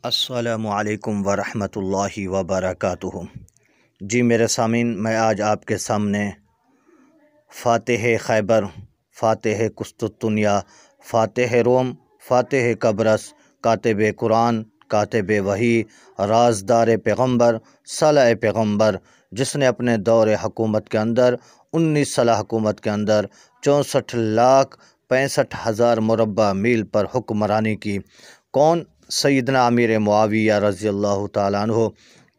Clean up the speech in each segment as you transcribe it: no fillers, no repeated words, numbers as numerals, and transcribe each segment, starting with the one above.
السلام علیکم ورحمۃ اللہ وبرکاتہ۔ جی میرے سامعین، میں آج آپ کے سامنے فاتح خیبر، فاتح قسطنطنیہ، فاتح روم، فاتح قبرص، کاتب قرآن، کاتب وحی، رازدار پیغمبر، صالح پیغمبر، جس نے اپنے دور حکومت کے اندر 19 سالہ حکومت کے اندر 64,65,000 مربع میل پر حکمرانی کی، کون؟ سیدنا امیر معاویہ رضی اللہ تعالیٰ عنہ،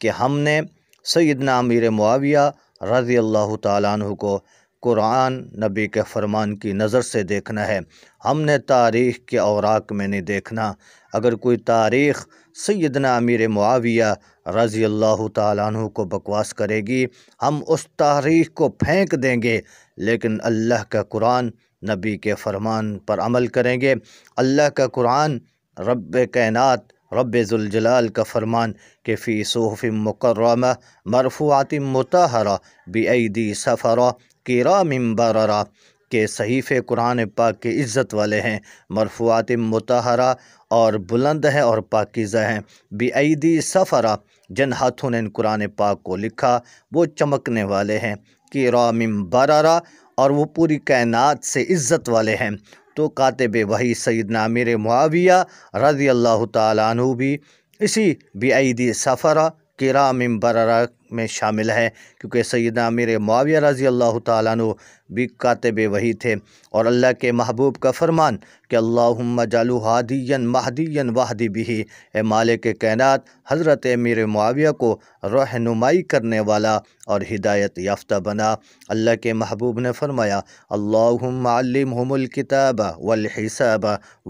کہ ہم نے سیدنا امیر معاویہ رضی اللہ تعالیٰ عنہ کو قرآن نبی کے فرمان کی نظر سے دیکھنا ہے۔ ہم نے تاریخ کے اوراق میں نہیں دیکھنا۔ اگر کوئی تاریخ سیدنا امیر معاویہ رضی اللہ تعالیٰ عنہ کو بکواس کرے گی، ہم اس تاریخ کو پھینک دیں گے، لیکن اللہ کا قرآن نبی کے فرمان پر عمل کریں گے۔ اللہ کا قرآن، رب کائنات، رب ذوالجلال کا فرمان کہ فی صحف مکرمہ مرفوعۃ مطہرہ بایدی سفرہ کرام بررہ، کہ صحیفے قرآن پاک کے عزت والے ہیں، مرفوعات مطہرہ اور بلند ہیں اور پاکیزہ ہیں، بایدی سفرہ، جن ہاتھوں نے ان قرآن پاک کو لکھا وہ چمکنے والے ہیں، کرام بررہ، اور وہ پوری کائنات سے عزت والے ہیں۔ تو کاتب وحی سیدنا امیر معاویہ رضی اللہ تعالیٰ عنہ بھی اسی بایدی سفرہ کرام بررہ میں شامل ہے، کیونکہ سیدنا امیر معاویہ رضی اللہ تعالیٰ عنہ بھی کاتب وحی تھے، اور اللہ کے محبوب کا فرمان کہ اللہم اجعلہ ہادیا مہدیا واہد بہ، اے مالک کائنات حضرت امیر معاویہ کو رہنمائی کرنے والا اور ہدایت یافتہ بنا۔ اللہ کے محبوب نے فرمایا اللہم علمہم الکتاب والحساب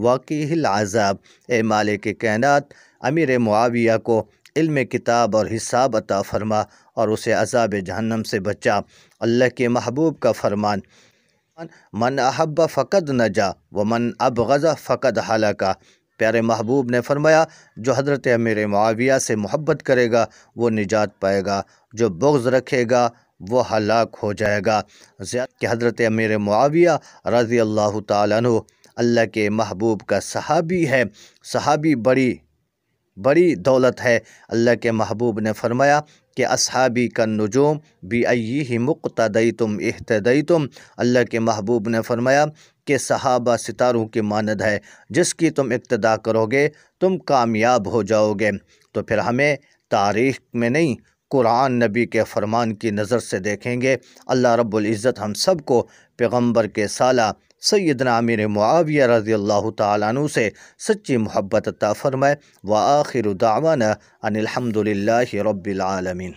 وقیہ العذاب، اے مالک کائنات امیر معاویہ کو علم کتاب اور حساب عطا فرما اور اسے عذاب جہنم سے بچا۔ اللہ کے محبوب کا فرمان من احب فقد نجا ومن ابغض فقد ہلک، پیارے محبوب نے فرمایا جو حضرت امیر معاویہ سے محبت کرے گا وہ نجات پائے گا، جو بغض رکھے گا وہ ہلاک ہو جائے گا۔ کہ حضرت امیر معاویہ رضی اللہ تعالیٰ عنہ اللہ کے محبوب کا صحابی ہے، صحابی بڑی دولت ہے۔ اللہ کے محبوب نے فرمایا کہ اصحابی کا نجوم بأیہم اقتدیتم اہتدیتم، اللہ کے محبوب نے فرمایا کہ صحابہ ستاروں کی مانند ہے، جس کی تم اقتداء کرو گے تم کامیاب ہو جاؤ گے۔ تو پھر ہمیں تاریخ میں نہیں، قرآن نبی کے فرمان کی نظر سے دیکھیں گے۔ اللہ رب العزت ہم سب کو پیغمبر کے سالہ سیدنا امیر معاویہ رضی اللہ تعالیٰ عنہ سے سچی محبت عطا فرمائے۔ وآخر دعوانا ان الحمد للہ رب العالمین۔